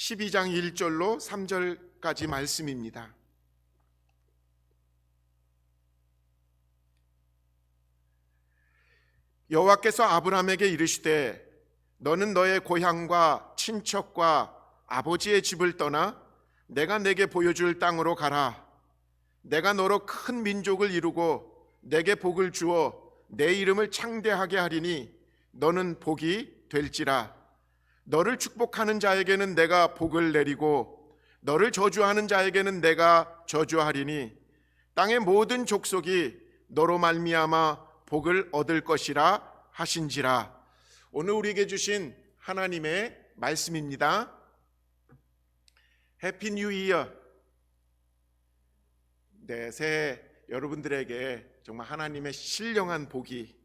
12장 1절로 3절까지 말씀입니다. 여호와께서 아브라함에게 이르시되 너는 너의 고향과 친척과 아버지의 집을 떠나 내가 내게 보여줄 땅으로 가라. 내가 너로 큰 민족을 이루고 내게 복을 주어 내 이름을 창대하게 하리니 너는 복이 될지라. 너를 축복하는 자에게는 내가 복을 내리고 너를 저주하는 자에게는 내가 저주하리니 땅의 모든 족속이 너로 말미암아 복을 얻을 것이라 하신지라. 오늘 우리에게 주신 하나님의 말씀입니다. 해피 뉴 이어. 네, 새해 여러분들에게 정말 하나님의 신령한 복이,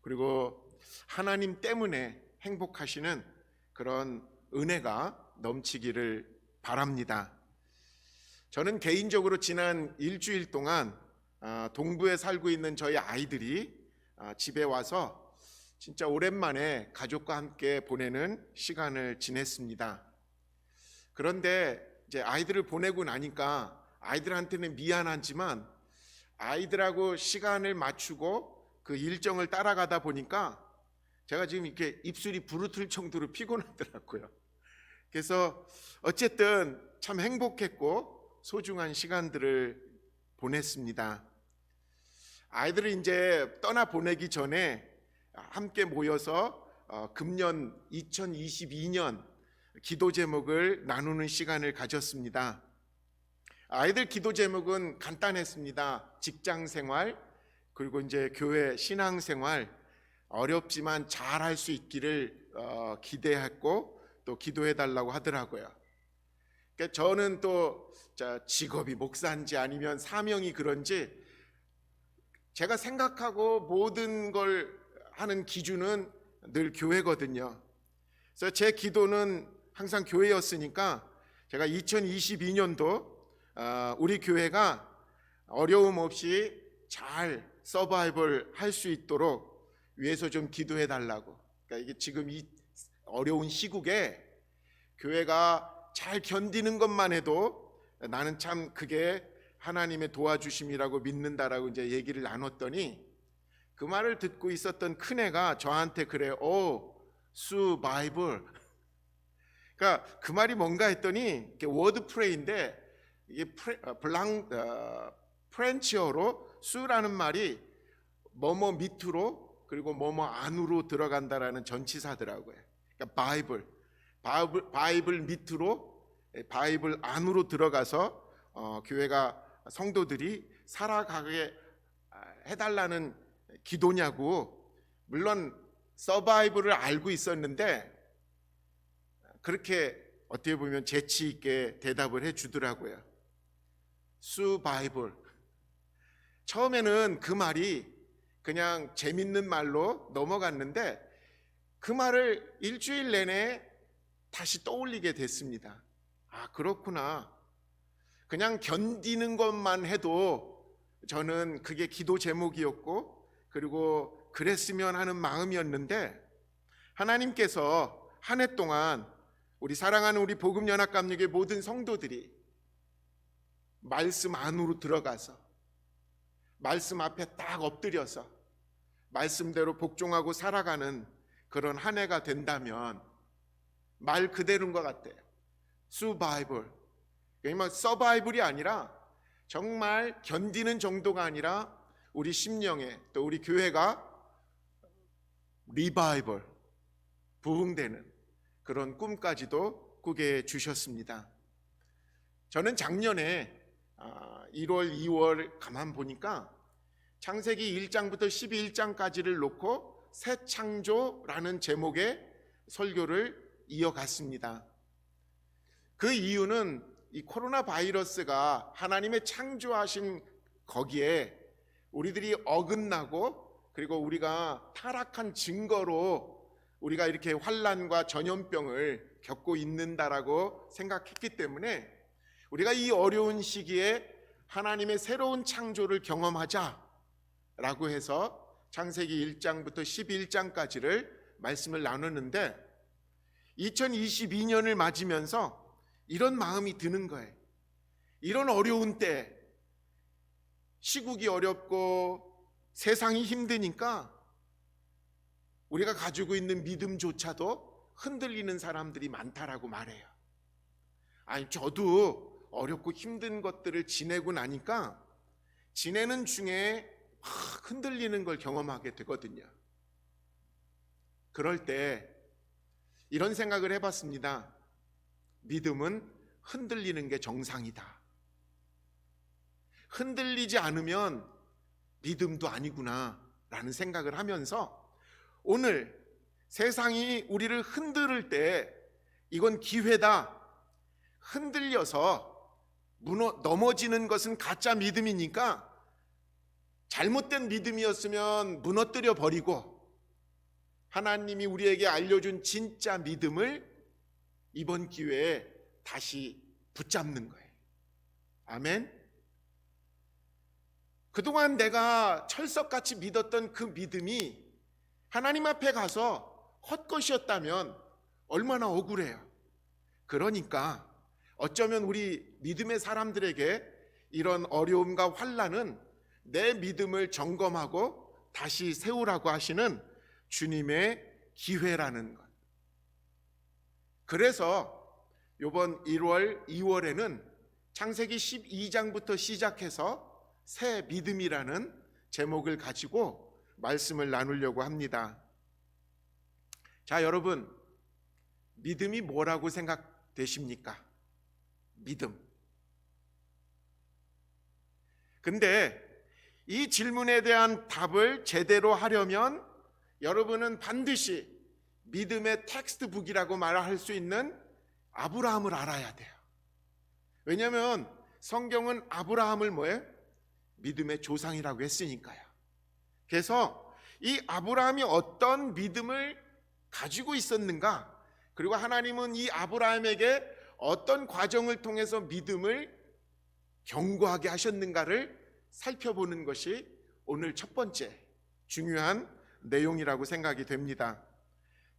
그리고 하나님 때문에 행복하시는 그런 은혜가 넘치기를 바랍니다. 저는 개인적으로 지난 일주일 동안 동부에 살고 있는 저희 아이들이 집에 와서 진짜 오랜만에 가족과 함께 보내는 시간을 지냈습니다. 그런데 이제 아이들을 보내고 나니까 아이들한테는 미안하지만 아이들하고 시간을 맞추고 그 일정을 따라가다 보니까 제가 지금 이렇게 입술이 부르틀 정도로 피곤하더라고요. 그래서 어쨌든 참 행복했고 소중한 시간들을 보냈습니다. 아이들을 이제 떠나보내기 전에 함께 모여서 금년 2022년 기도 제목을 나누는 시간을 가졌습니다. 아이들 기도 제목은 간단했습니다. 직장 생활, 그리고 이제 교회 신앙 생활, 어렵지만 잘 할 수 있기를 기대했고 또 기도해 달라고 하더라고요. 그러니까 저는 또 직업이 목사인지 아니면 사명이 그런지 제가 생각하고 모든 걸 하는 기준은 늘 교회거든요. 그래서 제 기도는 항상 교회였으니까 제가 2022년도 우리 교회가 어려움 없이 잘 서바이벌 할 수 있도록 위해서 좀 기도해 달라고. 그러니까 이게 지금 이 어려운 시국에 교회가 잘 견디는 것만 해도 나는 참 그게 하나님의 도와주심이라고 믿는다라고 이제 얘기를 나눴더니 그 말을 듣고 있었던 큰애가 저한테 그래요. 수 바이블. 그러니까 그 말이 뭔가 했더니 워드 프레이인데 이게 프렌치어로 수라는 말이 뭐뭐 밑으로 그리고 뭐뭐 안으로 들어간다라는 전치사더라고요. 그러니까 바이블 밑으로 바이블 안으로 들어가서 교회가 성도들이 살아가게 해달라는 기도냐고. 물론 서바이벌을 알고 있었는데 그렇게 어떻게 보면 재치 있게 대답을 해주더라고요. 수바이벌. 처음에는 그 말이 그냥 재밌는 말로 넘어갔는데 그 말을 일주일 내내 다시 떠올리게 됐습니다. 그렇구나. 그냥 견디는 것만 해도 저는 그게 기도 제목이었고 그리고 그랬으면 하는 마음이었는데 하나님께서 한 해 동안 우리 사랑하는 우리 복음연합감력의 모든 성도들이 말씀 안으로 들어가서 말씀 앞에 딱 엎드려서 말씀대로 복종하고 살아가는 그런 한 해가 된다면 말 그대로인 것 같아요. 수바이벌. 그러니까 서바이벌이 아니라 정말 견디는 정도가 아니라 우리 심령에 또 우리 교회가 리바이벌, 부흥되는 그런 꿈까지도 꾸게 주셨습니다. 저는 작년에 1월, 2월 가만 보니까 창세기 1장부터 12장까지를 놓고 새 창조라는 제목의 설교를 이어갔습니다. 그 이유는 이 코로나 바이러스가 하나님의 창조하신 거기에 우리들이 어긋나고 그리고 우리가 타락한 증거로 우리가 이렇게 환난과 전염병을 겪고 있는다라고 생각했기 때문에 우리가 이 어려운 시기에 하나님의 새로운 창조를 경험하자라고 해서 창세기 1장부터 11장까지를 말씀을 나누는데 2022년을 맞으면서 이런 마음이 드는 거예요. 이런 어려운 때, 시국이 어렵고 세상이 힘드니까 우리가 가지고 있는 믿음조차도 흔들리는 사람들이 많다라고 말해요. 아니, 저도 어렵고 힘든 것들을 지내고 나니까 지내는 중에 막 흔들리는 걸 경험하게 되거든요. 그럴 때 이런 생각을 해봤습니다. 믿음은 흔들리는 게 정상이다. 흔들리지 않으면 믿음도 아니구나 라는 생각을 하면서 오늘 세상이 우리를 흔들 때 이건 기회다. 흔들려서 넘어지는 것은 가짜 믿음이니까 잘못된 믿음이었으면 무너뜨려 버리고 하나님이 우리에게 알려준 진짜 믿음을 이번 기회에 다시 붙잡는 거예요. 아멘. 그동안 내가 철석같이 믿었던 그 믿음이 하나님 앞에 가서 헛것이었다면 얼마나 억울해요. 그러니까 어쩌면 우리 믿음의 사람들에게 이런 어려움과 환난은 내 믿음을 점검하고 다시 세우라고 하시는 주님의 기회라는 것. 그래서 이번 1월, 2월에는 창세기 12장부터 시작해서 새 믿음이라는 제목을 가지고 말씀을 나누려고 합니다. 자, 여러분, 믿음이 뭐라고 생각되십니까? 믿음. 근데 이 질문에 대한 답을 제대로 하려면 여러분은 반드시 믿음의 텍스트북이라고 말할 수 있는 아브라함을 알아야 돼요. 왜냐하면 성경은 아브라함을 뭐예요? 믿음의 조상이라고 했으니까요. 그래서 이 아브라함이 어떤 믿음을 가지고 있었는가, 그리고 하나님은 이 아브라함에게 어떤 과정을 통해서 믿음을 견고하게 하셨는가를 살펴보는 것이 오늘 첫 번째 중요한 내용이라고 생각이 됩니다.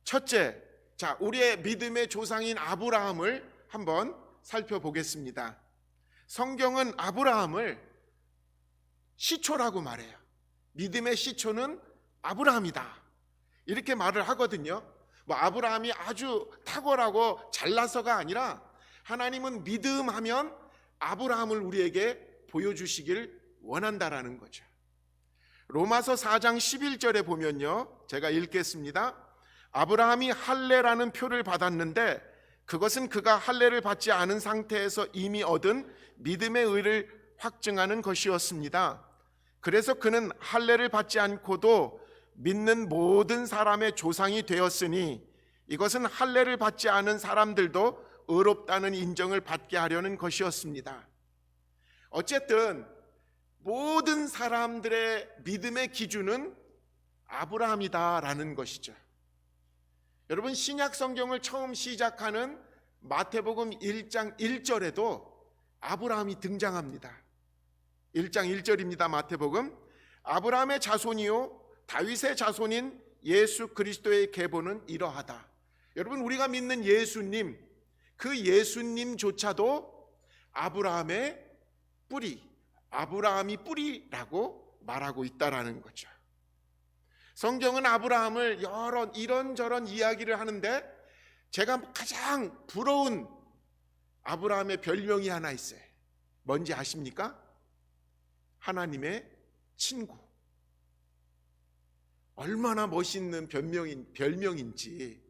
첫째, 자, 우리의 믿음의 조상인 아브라함을 한번 살펴보겠습니다. 성경은 아브라함을 시초라고 말해요. 믿음의 시초는 아브라함이다, 이렇게 말을 하거든요. 아브라함이 아주 탁월하고 잘나서가 아니라 하나님은 믿음하면 아브라함을 우리에게 보여주시길 원한다라는 거죠. 로마서 4장 11절에 보면요, 제가 읽겠습니다. 아브라함이 할례라는 표를 받았는데 그것은 그가 할례를 받지 않은 상태에서 이미 얻은 믿음의 의를 확증하는 것이었습니다. 그래서 그는 할례를 받지 않고도 믿는 모든 사람의 조상이 되었으니 이것은 할례를 받지 않은 사람들도 의롭다는 인정을 받게 하려는 것이었습니다. 어쨌든 모든 사람들의 믿음의 기준은 아브라함이다라는 것이죠. 여러분, 신약 성경을 처음 시작하는 마태복음 1장 1절에도 아브라함이 등장합니다. 1장 1절입니다. 마태복음. 아브라함의 자손이요 다윗의 자손인 예수 그리스도의 계보는 이러하다. 여러분, 우리가 믿는 예수님, 그 예수님조차도 아브라함의 뿌리, 아브라함이 뿌리라고 말하고 있다라는 거죠. 성경은 아브라함을 여러 이런저런 이야기를 하는데 제가 가장 부러운 아브라함의 별명이 하나 있어요. 뭔지 아십니까? 하나님의 친구. 얼마나 멋있는 별명인지.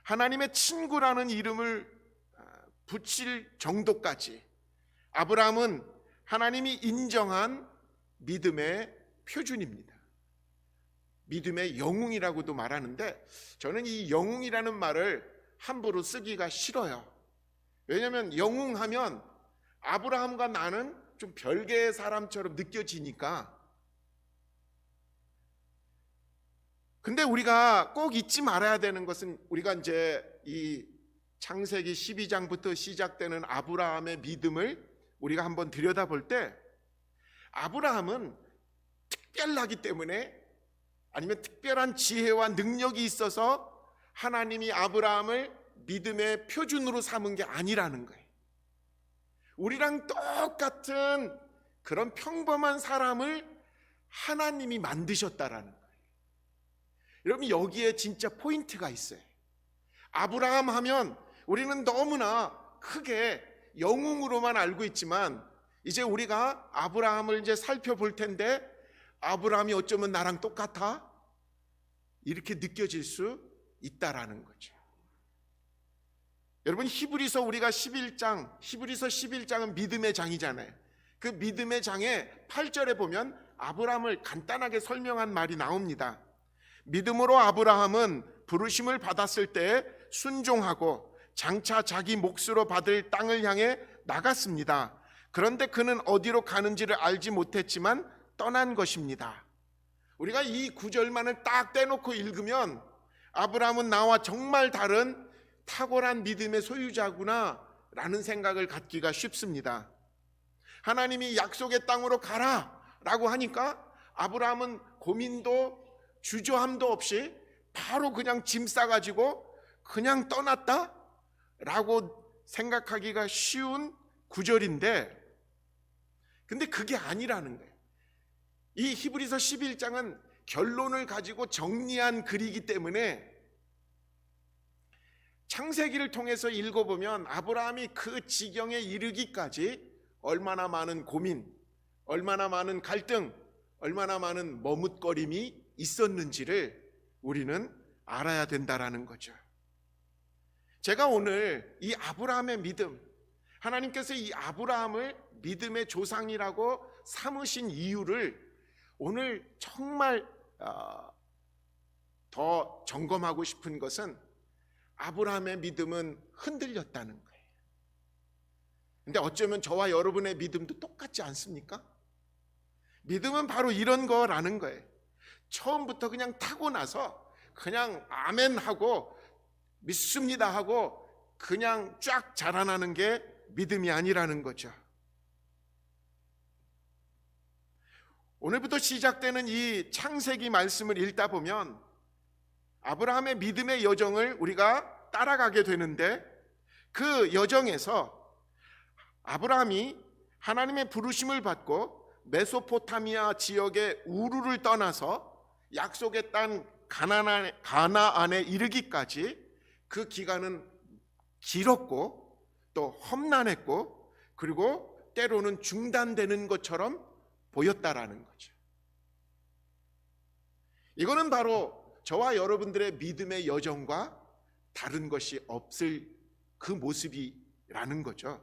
하나님의 친구라는 이름을 붙일 정도까지 아브라함은 하나님이 인정한 믿음의 표준입니다. 믿음의 영웅이라고도 말하는데 저는 이 영웅이라는 말을 함부로 쓰기가 싫어요. 왜냐하면 영웅하면 아브라함과 나는 좀 별개의 사람처럼 느껴지니까. 근데 우리가 꼭 잊지 말아야 되는 것은, 우리가 이제 이 창세기 12장부터 시작되는 아브라함의 믿음을 우리가 한번 들여다볼 때 아브라함은 특별하기 때문에, 아니면 특별한 지혜와 능력이 있어서 하나님이 아브라함을 믿음의 표준으로 삼은 게 아니라는 거예요. 우리랑 똑같은 그런 평범한 사람을 하나님이 만드셨다라는 거예요. 여러분, 여기에 진짜 포인트가 있어요. 아브라함 하면 우리는 너무나 크게 영웅으로만 알고 있지만, 이제 우리가 아브라함을 이제 살펴볼 텐데, 아브라함이 어쩌면 나랑 똑같아? 이렇게 느껴질 수 있다라는 거죠. 여러분, 히브리서 11장은 믿음의 장이잖아요. 그 믿음의 장에 8절에 보면 아브라함을 간단하게 설명한 말이 나옵니다. 믿음으로 아브라함은 부르심을 받았을 때 순종하고 장차 자기 몫으로 받을 땅을 향해 나갔습니다. 그런데 그는 어디로 가는지를 알지 못했지만 떠난 것입니다. 우리가 이 구절만을 딱 떼놓고 읽으면 아브라함은 나와 정말 다른 탁월한 믿음의 소유자구나 라는 생각을 갖기가 쉽습니다. 하나님이 약속의 땅으로 가라 라고 하니까 아브라함은 고민도 주저함도 없이 바로 그냥 짐 싸가지고 그냥 떠났다 라고 생각하기가 쉬운 구절인데, 근데 그게 아니라는 거예요. 이 히브리서 11장은 결론을 가지고 정리한 글이기 때문에 창세기를 통해서 읽어보면 아브라함이 그 지경에 이르기까지 얼마나 많은 고민, 얼마나 많은 갈등, 얼마나 많은 머뭇거림이 있었는지를 우리는 알아야 된다라는 거죠. 제가 오늘 이 아브라함의 믿음, 하나님께서 이 아브라함을 믿음의 조상이라고 삼으신 이유를 오늘 정말 더 점검하고 싶은 것은, 아브라함의 믿음은 흔들렸다는 거예요. 근데 어쩌면 저와 여러분의 믿음도 똑같지 않습니까? 믿음은 바로 이런 거라는 거예요. 처음부터 그냥 타고나서 그냥 아멘 하고 믿습니다 하고 그냥 쫙 자라나는 게 믿음이 아니라는 거죠. 오늘부터 시작되는 이 창세기 말씀을 읽다 보면 아브라함의 믿음의 여정을 우리가 따라가게 되는데, 그 여정에서 아브라함이 하나님의 부르심을 받고 메소포타미아 지역의 우르를 떠나서 약속의 땅 가나안에 이르기까지 그 기간은 길었고 또 험난했고, 그리고 때로는 중단되는 것처럼 보였다라는 거죠. 이거는 바로 저와 여러분들의 믿음의 여정과 다른 것이 없을 그 모습이라는 거죠.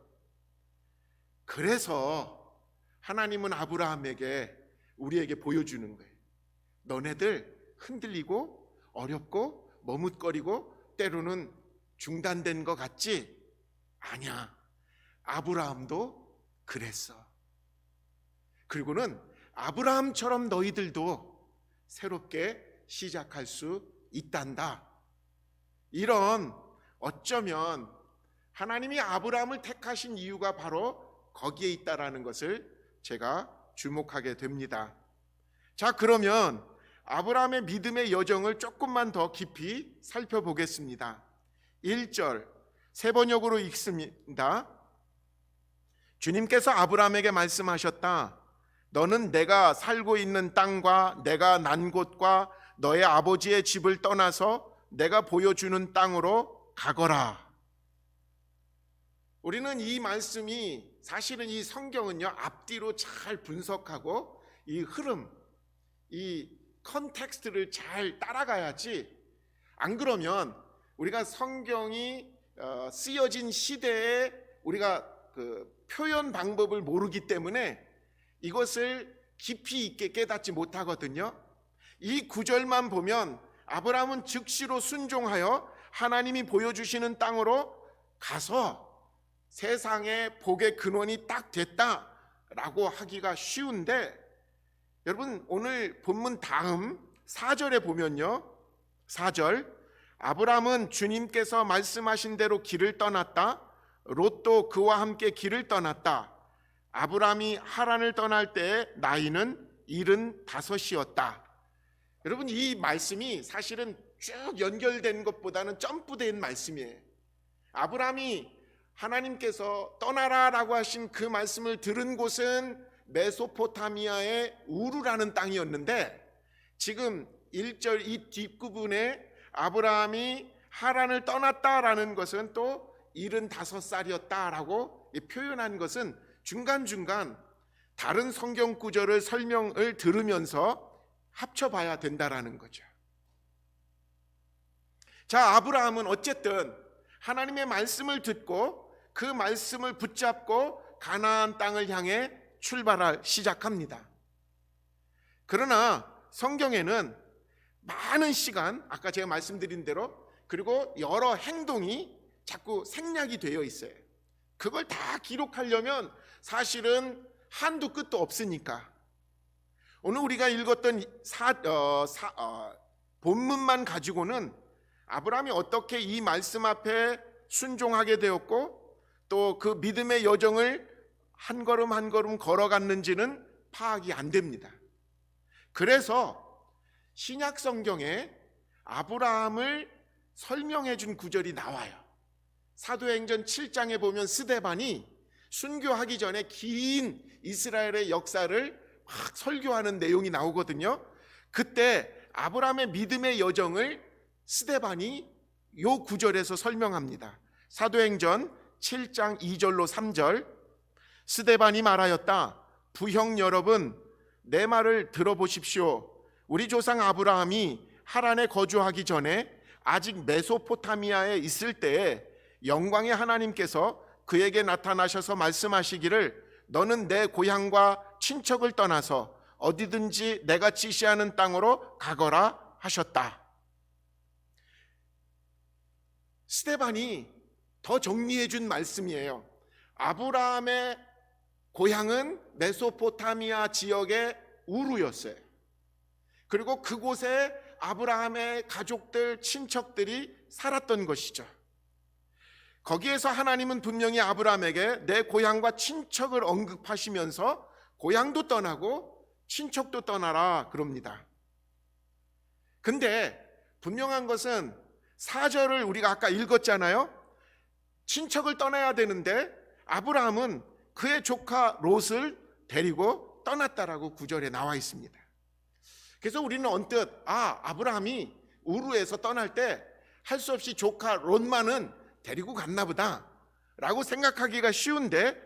그래서 하나님은 아브라함에게, 우리에게 보여주는 거예요. 너네들 흔들리고 어렵고 머뭇거리고 때로는 중단된 것 같지? 아니야. 아브라함도 그랬어. 그리고는 아브라함처럼 너희들도 새롭게 시작할 수 있단다. 이런, 어쩌면 하나님이 아브라함을 택하신 이유가 바로 거기에 있다라는 것을 제가 주목하게 됩니다. 자, 그러면 아브라함의 믿음의 여정을 조금만 더 깊이 살펴보겠습니다. 1절 세 번역으로 읽습니다. 주님께서 아브라함에게 말씀하셨다. 너는 내가 살고 있는 땅과 내가 난 곳과 너의 아버지의 집을 떠나서 내가 보여주는 땅으로 가거라. 우리는 이 말씀이, 사실은 이 성경은요, 앞뒤로 잘 분석하고 이 흐름, 이 컨텍스트를 잘 따라가야지, 안 그러면 우리가 성경이 쓰여진 시대에 우리가 그 표현 방법을 모르기 때문에 이것을 깊이 있게 깨닫지 못하거든요. 이 구절만 보면 아브라함은 즉시로 순종하여 하나님이 보여주시는 땅으로 가서 세상의 복의 근원이 딱 됐다라고 하기가 쉬운데, 여러분 오늘 본문 다음 4절에 보면요, 4절 아브라함은 주님께서 말씀하신 대로 길을 떠났다. 롯도 그와 함께 길을 떠났다. 아브라함이 하란을 떠날 때 나이는 75이었다. 여러분, 이 말씀이 사실은 쭉 연결된 것보다는 점프된 말씀이에요. 아브라함이 하나님께서 떠나라라고 하신 그 말씀을 들은 곳은 메소포타미아의 우르라는 땅이었는데, 지금 1절 이 뒷부분에 아브라함이 하란을 떠났다라는 것은 또 75살이었다라고 표현한 것은 중간중간 다른 성경 구절을 설명을 들으면서 합쳐봐야 된다라는 거죠. 자, 아브라함은 어쨌든 하나님의 말씀을 듣고 그 말씀을 붙잡고 가나안 땅을 향해 출발을 시작합니다. 그러나 성경에는 많은 시간, 아까 제가 말씀드린 대로, 그리고 여러 행동이 자꾸 생략이 되어 있어요. 그걸 다 기록하려면 사실은 한도 끝도 없으니까. 오늘 우리가 읽었던 본문만 가지고는 아브라함이 어떻게 이 말씀 앞에 순종하게 되었고 또 그 믿음의 여정을 한 걸음 한 걸음 걸어갔는지는 파악이 안 됩니다. 그래서 신약 성경에 아브라함을 설명해 준 구절이 나와요. 사도행전 7장에 보면 스데반이 순교하기 전에 긴 이스라엘의 역사를 막 설교하는 내용이 나오거든요. 그때 아브라함의 믿음의 여정을 스데반이 요 구절에서 설명합니다. 사도행전 7장 2절로 3절. 스데반이 말하였다. 부형 여러분, 내 말을 들어보십시오. 우리 조상 아브라함이 하란에 거주하기 전에 아직 메소포타미아에 있을 때에 영광의 하나님께서 그에게 나타나셔서 말씀하시기를 너는 내 고향과 친척을 떠나서 어디든지 내가 지시하는 땅으로 가거라 하셨다. 스데반이 더 정리해 준 말씀이에요. 아브라함의 고향은 메소포타미아 지역의 우르였어요. 그리고 그곳에 아브라함의 가족들, 친척들이 살았던 것이죠. 거기에서 하나님은 분명히 아브라함에게 내 고향과 친척을 언급하시면서 고향도 떠나고 친척도 떠나라 그럽니다. 근데 분명한 것은 4절을 우리가 아까 읽었잖아요. 친척을 떠나야 되는데 아브라함은 그의 조카 롯을 데리고 떠났다라고 9절에 나와 있습니다. 그래서 우리는 언뜻 아브라함이 우르에서 떠날 때 할 수 없이 조카 롯만은 데리고 갔나 보다 라고 생각하기가 쉬운데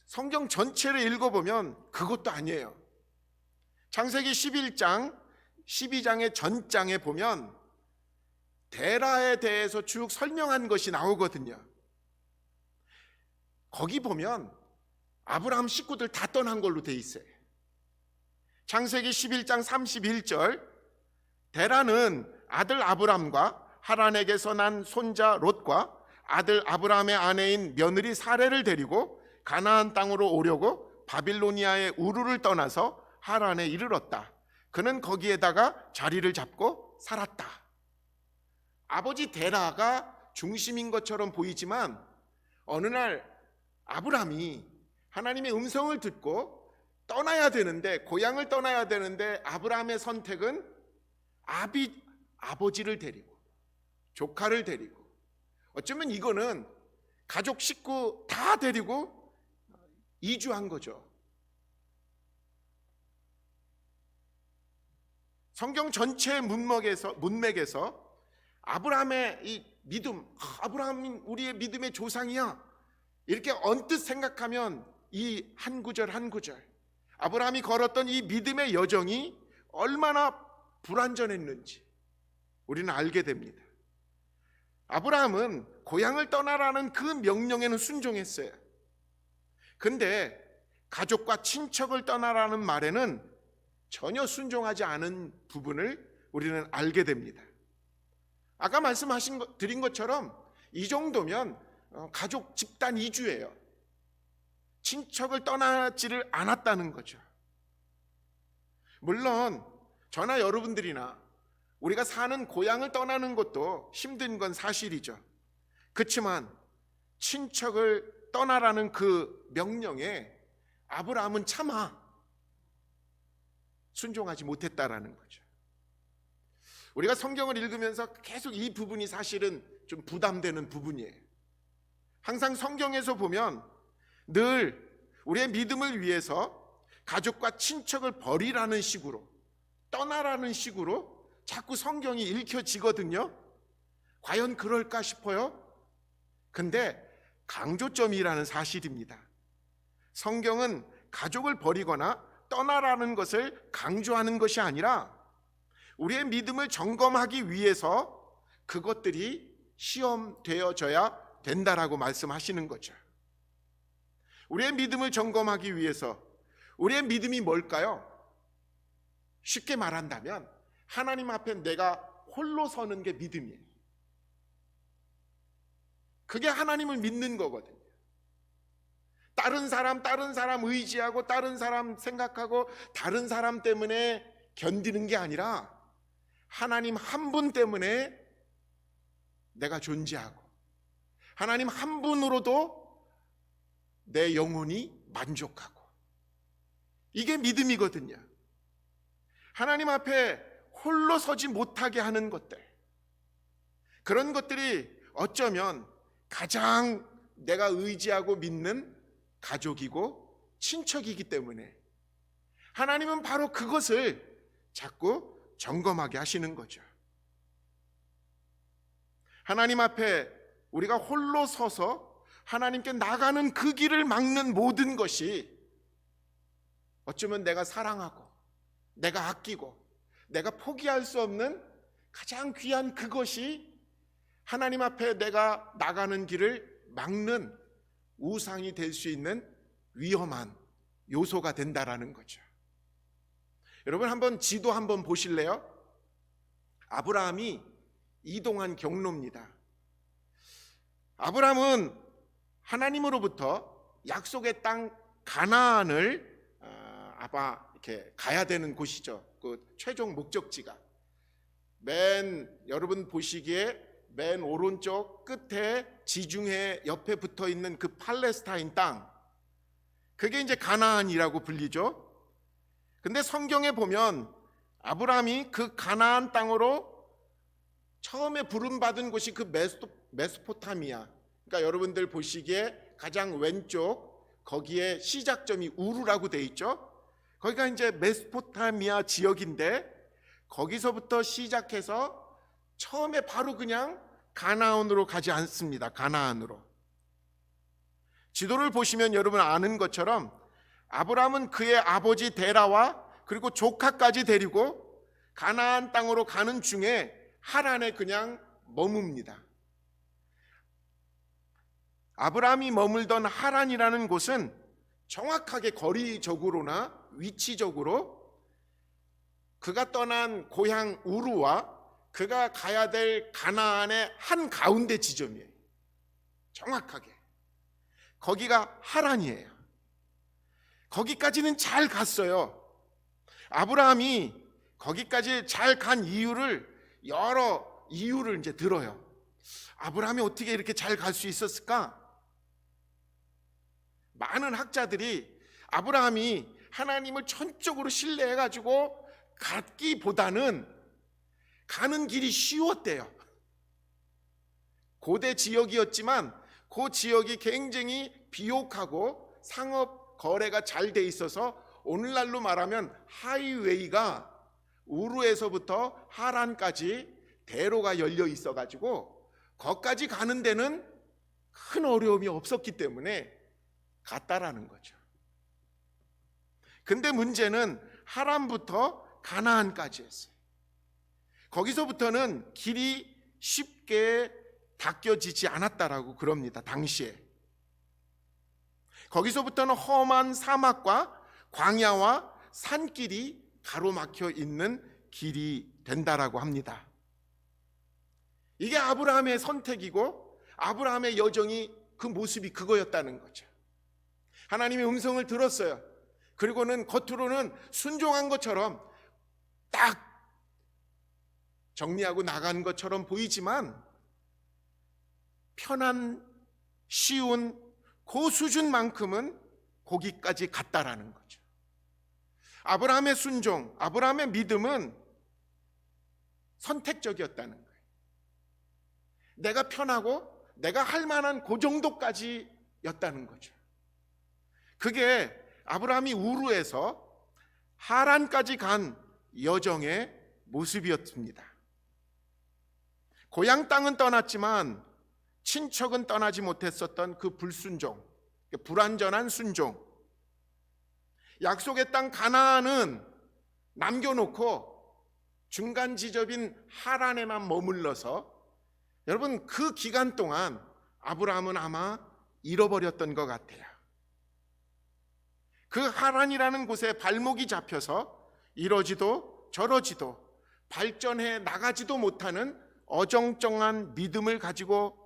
성경 전체를 읽어보면 그것도 아니에요. 창세기 11장 12장의 전장에 보면 데라에 대해서 쭉 설명한 것이 나오거든요. 거기 보면 아브라함 식구들 다 떠난 걸로 돼 있어요. 창세기 11장 31절. 데라는 아들 아브람과 하란에게서 난 손자 롯과 아들 아브라함의 아내인 며느리 사레를 데리고 가나안 땅으로 오려고 바빌로니아의 우르를 떠나서 하란에 이르렀다. 그는 거기에다가 자리를 잡고 살았다. 아버지 데라가 중심인 것처럼 보이지만 어느 날 아브라함이 하나님의 음성을 듣고 떠나야 되는데, 고향을 떠나야 되는데 아브라함의 선택은 아버지를 데리고 조카를 데리고, 어쩌면 이거는 가족 식구 다 데리고 이주한 거죠. 성경 전체의 문맥에서 아브라함의 이 믿음, 아브라함이 우리의 믿음의 조상이야, 이렇게 언뜻 생각하면 이 한 구절 한 구절, 아브라함이 걸었던 이 믿음의 여정이 얼마나 불완전했는지 우리는 알게 됩니다. 아브라함은 고향을 떠나라는 그 명령에는 순종했어요. 근데 가족과 친척을 떠나라는 말에는 전혀 순종하지 않은 부분을 우리는 알게 됩니다. 아까 드린 것처럼 이 정도면 가족 집단 이주예요. 친척을 떠나지를 않았다는 거죠. 물론 저나 여러분들이나 우리가 사는 고향을 떠나는 것도 힘든 건 사실이죠. 그렇지만 친척을 떠나라는 그 명령에 아브라함은 차마 순종하지 못했다라는 거죠. 우리가 성경을 읽으면서 계속 이 부분이 사실은 좀 부담되는 부분이에요. 항상 성경에서 보면 늘 우리의 믿음을 위해서 가족과 친척을 버리라는 식으로, 떠나라는 식으로 자꾸 성경이 읽혀지거든요. 과연 그럴까 싶어요. 근데 강조점이라는 사실입니다. 성경은 가족을 버리거나 떠나라는 것을 강조하는 것이 아니라 우리의 믿음을 점검하기 위해서 그것들이 시험되어져야 된다라고 말씀하시는 거죠. 우리의 믿음을 점검하기 위해서 우리의 믿음이 뭘까요? 쉽게 말한다면 하나님 앞에 내가 홀로 서는 게 믿음이에요. 그게 하나님을 믿는 거거든요. 다른 사람 의지하고 다른 사람 생각하고 다른 사람 때문에 견디는 게 아니라 하나님 한 분 때문에 내가 존재하고 하나님 한 분으로도 내 영혼이 만족하고, 이게 믿음이거든요. 하나님 앞에 홀로 서지 못하게 하는 것들, 그런 것들이 어쩌면 가장 내가 의지하고 믿는 가족이고 친척이기 때문에 하나님은 바로 그것을 자꾸 점검하게 하시는 거죠. 하나님 앞에 우리가 홀로 서서 하나님께 나가는 그 길을 막는 모든 것이 어쩌면 내가 사랑하고 내가 아끼고 내가 포기할 수 없는 가장 귀한 그것이 하나님 앞에 내가 나가는 길을 막는 우상이 될 수 있는 위험한 요소가 된다라는 거죠. 여러분 한번 지도 한번 보실래요? 아브라함이 이동한 경로입니다. 아브라함은 하나님으로부터 약속의 땅 가나안을 아마 이렇게 가야 되는 곳이죠. 그 최종 목적지가 여러분 보시기에 맨 오른쪽 끝에 지중해 옆에 붙어 있는 그 팔레스타인 땅, 그게 이제 가나안이라고 불리죠. 근데 성경에 보면 아브라함이 그 가나안 땅으로 처음에 부름받은 곳이 그 메소포타미아, 그러니까 여러분들 보시기에 가장 왼쪽 거기에 시작점이 우르라고 돼 있죠. 거기가 이제 메소포타미아 지역인데 거기서부터 시작해서 처음에 바로 그냥 가나안으로 가지 않습니다. 가나안으로. 지도를 보시면 여러분 아는 것처럼 아브라함은 그의 아버지 데라와 그리고 조카까지 데리고 가나안 땅으로 가는 중에 하란에 그냥 머뭅니다. 아브라함이 머물던 하란이라는 곳은 정확하게 거리적으로나 위치적으로 그가 떠난 고향 우르와 그가 가야 될 가나안의 한가운데 지점이에요. 정확하게 거기가 하란이에요. 거기까지는 잘 갔어요. 아브라함이 거기까지 잘 간 이유를 여러 이유를 이제 들어요. 아브라함이 어떻게 이렇게 잘 갈 수 있었을까? 많은 학자들이 아브라함이 하나님을 전적으로 신뢰해가지고 갔기보다는 가는 길이 쉬웠대요. 고대 지역이었지만 그 지역이 굉장히 비옥하고 상업 거래가 잘 돼 있어서 오늘날로 말하면 하이웨이가 우르에서부터 하란까지 대로가 열려 있어가지고 거기까지 가는 데는 큰 어려움이 없었기 때문에 갔다라는 거죠. 근데 문제는 하란부터 가나안까지 했어요. 거기서부터는 길이 쉽게 닦여지지 않았다라고 그럽니다. 당시에. 거기서부터는 험한 사막과 광야와 산길이 가로막혀 있는 길이 된다라고 합니다. 이게 아브라함의 선택이고 아브라함의 여정이 그 모습이 그거였다는 거죠. 하나님의 음성을 들었어요. 그리고는 겉으로는 순종한 것처럼 딱 정리하고 나간 것처럼 보이지만 편한 쉬운 그 수준만큼은 거기까지 갔다라는 거죠. 아브라함의 순종, 아브라함의 믿음은 선택적이었다는 거예요. 내가 편하고 내가 할 만한 그 정도까지였다는 거죠. 그게 아브라함이 우르에서 하란까지 간 여정의 모습이었습니다. 고향 땅은 떠났지만 친척은 떠나지 못했었던 그 불순종, 불완전한 순종. 약속의 땅 가나안은 남겨놓고 중간 지점인 하란에만 머물러서 여러분 그 기간 동안 아브라함은 아마 잃어버렸던 것 같아요. 그 하란이라는 곳에 발목이 잡혀서 이러지도 저러지도 발전해 나가지도 못하는 어정쩡한 믿음을 가지고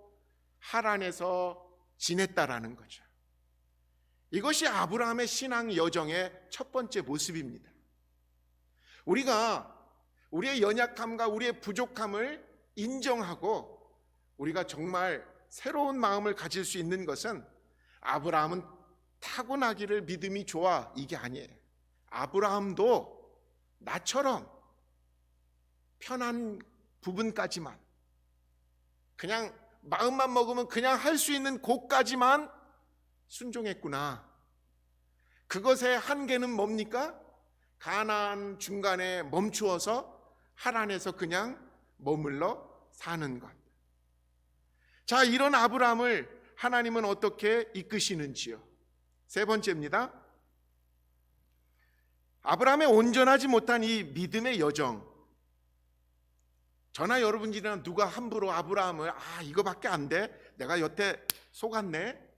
하란에서 지냈다라는 거죠. 이것이 아브라함의 신앙 여정의 첫 번째 모습입니다. 우리가 우리의 연약함과 우리의 부족함을 인정하고 우리가 정말 새로운 마음을 가질 수 있는 것은 아브라함은 타고나기를 믿음이 좋아 이게 아니에요. 아브라함도 나처럼 편한 부분까지만 그냥 마음만 먹으면 그냥 할 수 있는 곳까지만 순종했구나. 그것의 한계는 뭡니까? 가나안 중간에 멈추어서 하란에서 그냥 머물러 사는 것. 자, 이런 아브라함을 하나님은 어떻게 이끄시는지요? 세 번째입니다. 아브라함의 온전하지 못한 이 믿음의 여정. 저나 여러분들이나 누가 함부로 아브라함을 이거밖에 안 돼? 내가 여태 속았네?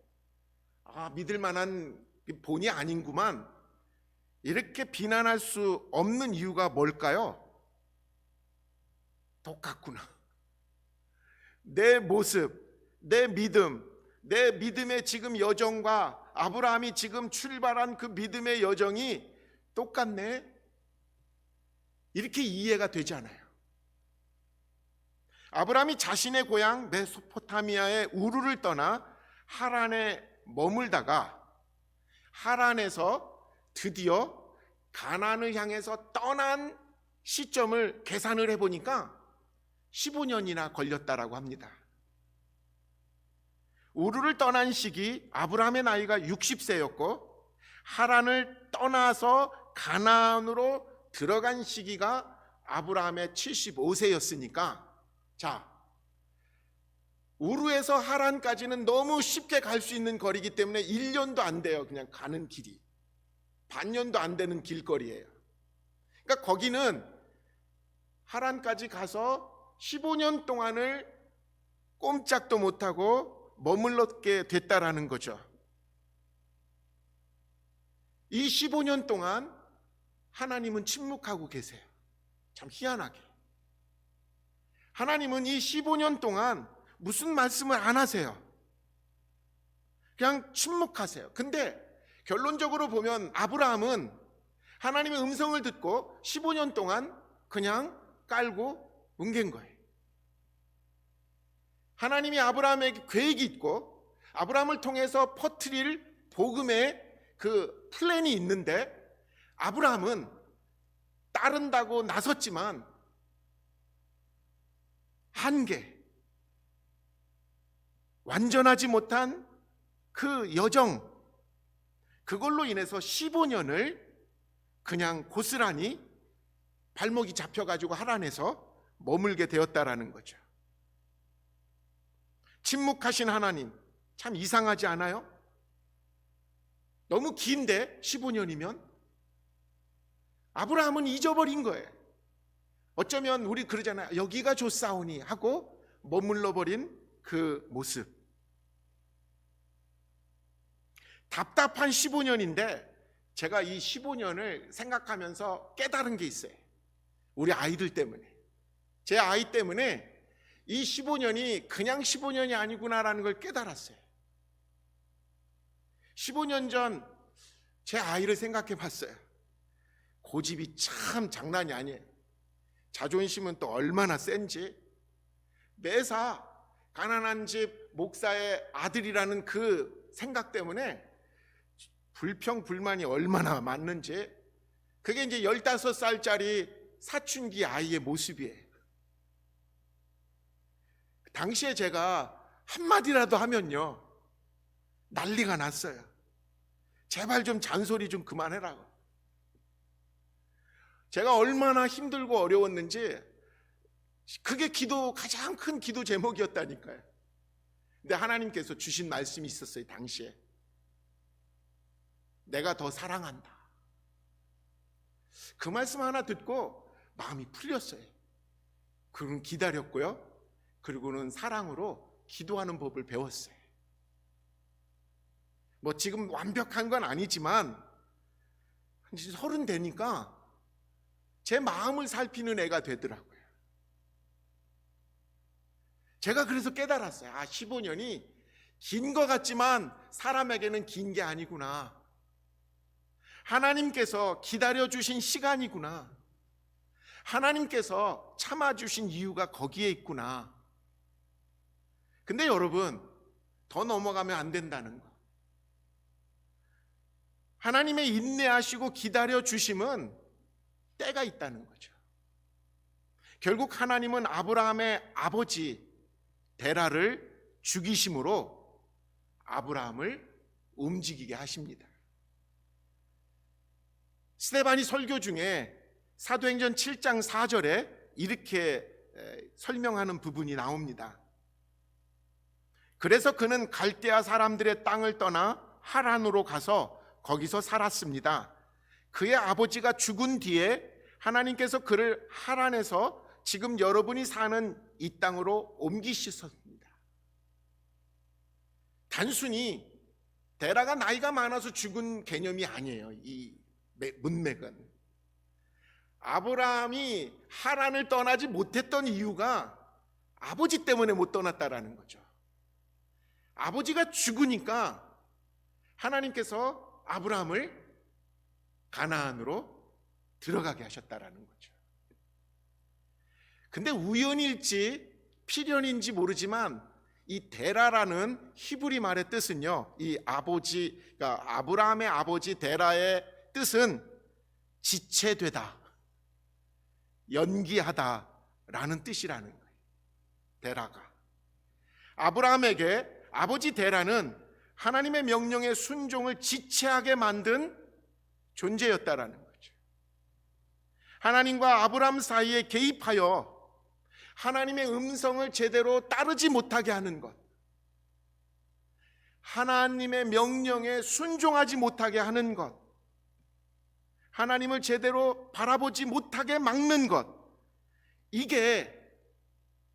믿을 만한 본이 아닌구만. 이렇게 비난할 수 없는 이유가 뭘까요? 똑같구나. 내 모습, 내 믿음, 내 믿음의 지금 여정과 아브라함이 지금 출발한 그 믿음의 여정이 똑같네. 이렇게 이해가 되지 않아요. 아브라함이 자신의 고향 메소포타미아의 우르를 떠나 하란에 머물다가 하란에서 드디어 가나안을 향해서 떠난 시점을 계산을 해보니까 15년이나 걸렸다라고 합니다. 우르를 떠난 시기 아브라함의 나이가 60세였고 하란을 떠나서 가나안으로 들어간 시기가 아브라함의 75세였으니까 자, 우르에서 하란까지는 너무 쉽게 갈 수 있는 거리이기 때문에 1년도 안 돼요. 그냥 가는 길이 반년도 안 되는 길거리예요. 그러니까 거기는 하란까지 가서 15년 동안을 꼼짝도 못하고 머물렀게 됐다라는 거죠. 이 15년 동안 하나님은 침묵하고 계세요. 참 희한하게. 하나님은 이 15년 동안 무슨 말씀을 안 하세요. 그냥 침묵하세요. 근데 결론적으로 보면 아브라함은 하나님의 음성을 듣고 15년 동안 그냥 깔고 뭉갠 거예요. 하나님이 아브라함에게 계획이 있고 아브라함을 통해서 퍼뜨릴 복음의 그 플랜이 있는데 아브라함은 따른다고 나섰지만 한계, 완전하지 못한 그 여정, 그걸로 인해서 15년을 그냥 고스란히 발목이 잡혀가지고 하란에서 머물게 되었다라는 거죠. 침묵하신 하나님, 참 이상하지 않아요? 너무 긴데 15년이면 아브라함은 잊어버린 거예요. 어쩌면 우리 그러잖아요. 여기가 좋사오니 하고 머물러버린 그 모습. 답답한 15년인데 제가 이 15년을 생각하면서 깨달은 게 있어요. 우리 아이들 때문에. 제 아이 때문에 이 15년이 그냥 15년이 아니구나라는 걸 깨달았어요. 15년 전 제 아이를 생각해 봤어요. 고집이 참 장난이 아니에요. 자존심은 또 얼마나 센지. 매사 가난한 집 목사의 아들이라는 그 생각 때문에 불평불만이 얼마나 많는지. 그게 이제 15살짜리 사춘기 아이의 모습이에요. 당시에 제가 한마디라도 하면요 난리가 났어요. 제발 좀 잔소리 좀 그만해라고. 제가 얼마나 힘들고 어려웠는지 그게 가장 큰 기도 제목이었다니까요. 근데 하나님께서 주신 말씀이 있었어요. 당시에 내가 더 사랑한다. 그 말씀 하나 듣고 마음이 풀렸어요. 그는 기다렸고요, 그리고는 사랑으로 기도하는 법을 배웠어요. 뭐 지금 완벽한 건 아니지만 30 되니까 제 마음을 살피는 애가 되더라고요. 제가 그래서 깨달았어요. 15년이 긴 것 같지만 사람에게는 긴 게 아니구나. 하나님께서 기다려주신 시간이구나. 하나님께서 참아주신 이유가 거기에 있구나. 근데 여러분, 더 넘어가면 안 된다는 거. 하나님의 인내하시고 기다려주심은 때가 있다는 거죠. 결국 하나님은 아브라함의 아버지 데라를 죽이심으로 아브라함을 움직이게 하십니다. 스데반이 설교 중에 사도행전 7장 4절에 이렇게 설명하는 부분이 나옵니다. 그래서 그는 갈대아 사람들의 땅을 떠나 하란으로 가서 거기서 살았습니다. 그의 아버지가 죽은 뒤에 하나님께서 그를 하란에서 지금 여러분이 사는 이 땅으로 옮기셨습니다. 단순히 데라가 나이가 많아서 죽은 개념이 아니에요. 이 문맥은 아브라함이 하란을 떠나지 못했던 이유가 아버지 때문에 못 떠났다라는 거죠. 아버지가 죽으니까 하나님께서 아브라함을 가나안으로 들어가게 하셨다라는 거죠. 근데 우연일지 필연인지 모르지만 이 데라라는 히브리 말의 뜻은요, 이 아버지, 그러니까 아브라함의 아버지 데라의 뜻은 지체되다, 연기하다라는 뜻이라는 거예요. 데라가 아브라함에게 아버지 데라는 하나님의 명령에 순종을 지체하게 만든 존재였다라는 거죠. 하나님과 아브라함 사이에 개입하여 하나님의 음성을 제대로 따르지 못하게 하는 것, 하나님의 명령에 순종하지 못하게 하는 것, 하나님을 제대로 바라보지 못하게 막는 것, 이게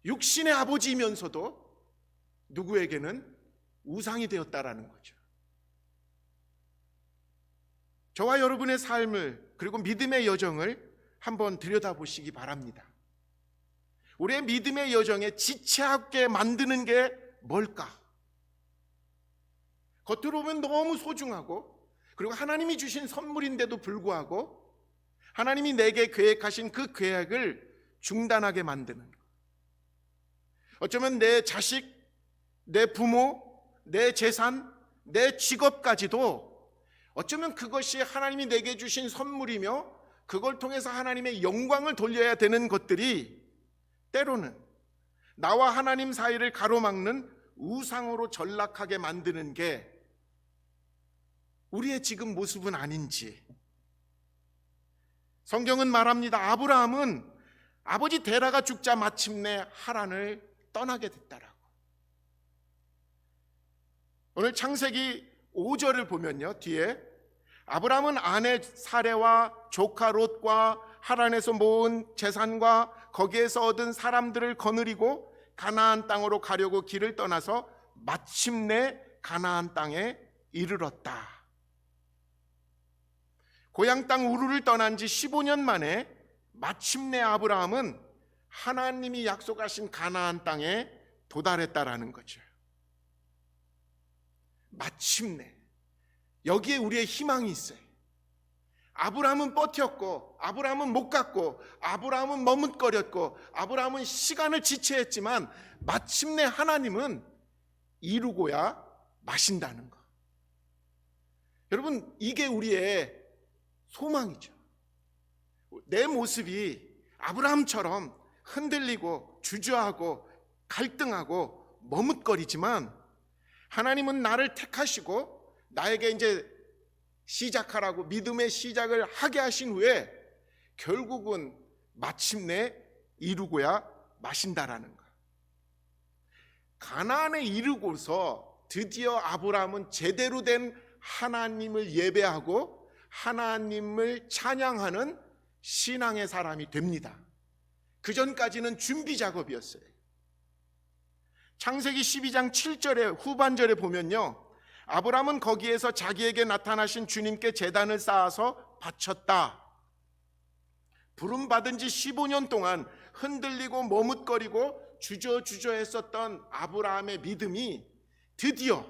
육신의 아버지이면서도 누구에게는 우상이 되었다라는 거죠. 저와 여러분의 삶을, 그리고 믿음의 여정을 한번 들여다보시기 바랍니다. 우리의 믿음의 여정에 지체하게 만드는 게 뭘까? 겉으로 보면 너무 소중하고, 그리고 하나님이 주신 선물인데도 불구하고 하나님이 내게 계획하신 그 계획을 중단하게 만드는 것. 어쩌면 내 자식, 내 부모, 내 재산, 내 직업까지도 어쩌면 그것이 하나님이 내게 주신 선물이며 그걸 통해서 하나님의 영광을 돌려야 되는 것들이 때로는 나와 하나님 사이를 가로막는 우상으로 전락하게 만드는 게 우리의 지금 모습은 아닌지. 성경은 말합니다. 아브라함은 아버지 데라가 죽자 마침내 하란을 떠나게 됐다라고. 오늘 창세기 5절을 보면요, 뒤에 아브라함은 아내 사레와 조카 롯과 하란에서 모은 재산과 거기에서 얻은 사람들을 거느리고 가나안 땅으로 가려고 길을 떠나서 마침내 가나안 땅에 이르렀다. 고향 땅 우르를 떠난 지 15년 만에 마침내 아브라함은 하나님이 약속하신 가나안 땅에 도달했다라는 거죠. 마침내. 여기에 우리의 희망이 있어요. 아브라함은 버텼고, 아브라함은 못 갔고, 아브라함은 머뭇거렸고, 아브라함은 시간을 지체했지만 마침내 하나님은 이루고야 마신다는 거. 여러분, 이게 우리의 소망이죠. 내 모습이 아브라함처럼 흔들리고 주저하고 갈등하고 머뭇거리지만 하나님은 나를 택하시고 나에게 이제 시작하라고 믿음의 시작을 하게 하신 후에 결국은 마침내 이루고야 마신다라는 것. 가나안에 이르고서 드디어 아브라함은 제대로 된 하나님을 예배하고 하나님을 찬양하는 신앙의 사람이 됩니다. 그 전까지는 준비 작업이었어요. 창세기 12장 7절에 후반절에 보면요, 아브라함은 거기에서 자기에게 나타나신 주님께 제단을 쌓아서 바쳤다. 부름받은 지 15년 동안 흔들리고 머뭇거리고 주저주저했었던 아브라함의 믿음이 드디어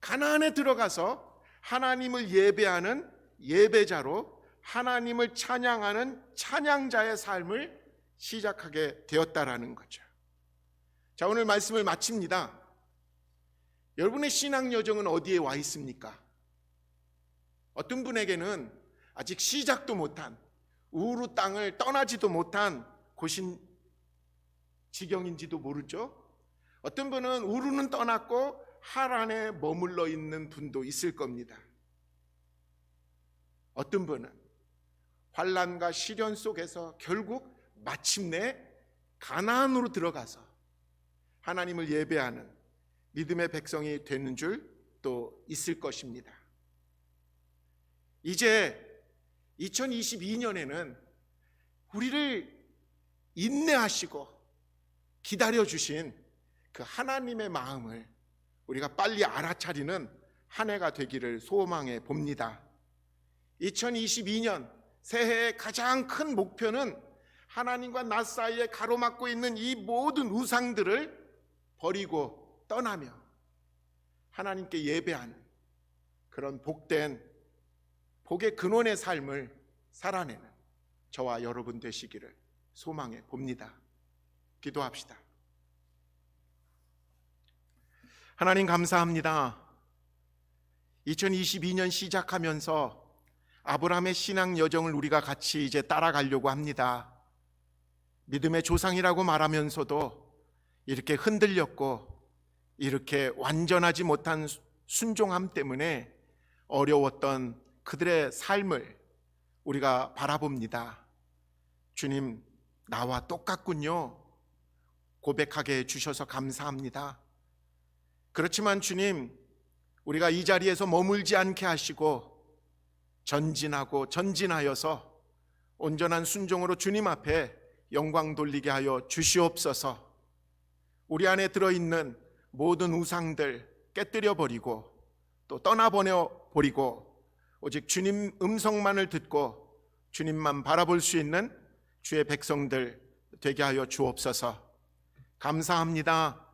가나안에 들어가서 하나님을 예배하는 예배자로 하나님을 찬양하는 찬양자의 삶을 시작하게 되었다라는 거죠. 자, 오늘 말씀을 마칩니다. 여러분의 신앙 여정은 어디에 와 있습니까? 어떤 분에게는 아직 시작도 못한, 우루 땅을 떠나지도 못한 곳인 지경인지도 모르죠. 어떤 분은 우루는 떠났고 하란에 머물러 있는 분도 있을 겁니다. 어떤 분은 환난과 시련 속에서 결국 마침내 가나안으로 들어가서 하나님을 예배하는 믿음의 백성이 되는 줄 또 있을 것입니다. 이제 2022년에는 우리를 인내하시고 기다려주신 그 하나님의 마음을 우리가 빨리 알아차리는 한 해가 되기를 소망해 봅니다. 2022년 새해의 가장 큰 목표는 하나님과 나 사이에 가로막고 있는 이 모든 우상들을 버리고 떠나며 하나님께 예배하는 그런 복된 복의 근원의 삶을 살아내는 저와 여러분 되시기를 소망해 봅니다. 기도합시다. 하나님 감사합니다. 2022년 시작하면서 아브라함의 신앙 여정을 우리가 같이 이제 따라가려고 합니다. 믿음의 조상이라고 말하면서도 이렇게 흔들렸고 이렇게 완전하지 못한 순종함 때문에 어려웠던 그들의 삶을 우리가 바라봅니다. 주님, 나와 똑같군요. 고백하게 해주셔서 감사합니다. 그렇지만 주님, 우리가 이 자리에서 머물지 않게 하시고 전진하고 전진하여서 온전한 순종으로 주님 앞에 영광 돌리게 하여 주시옵소서. 우리 안에 들어있는 모든 우상들 깨뜨려 버리고 또 떠나보내 버리고 오직 주님 음성만을 듣고 주님만 바라볼 수 있는 주의 백성들 되게 하여 주옵소서. 감사합니다.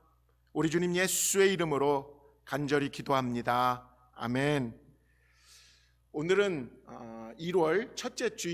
우리 주님 예수의 이름으로 간절히 기도합니다. 아멘. 오늘은 1월 첫째 주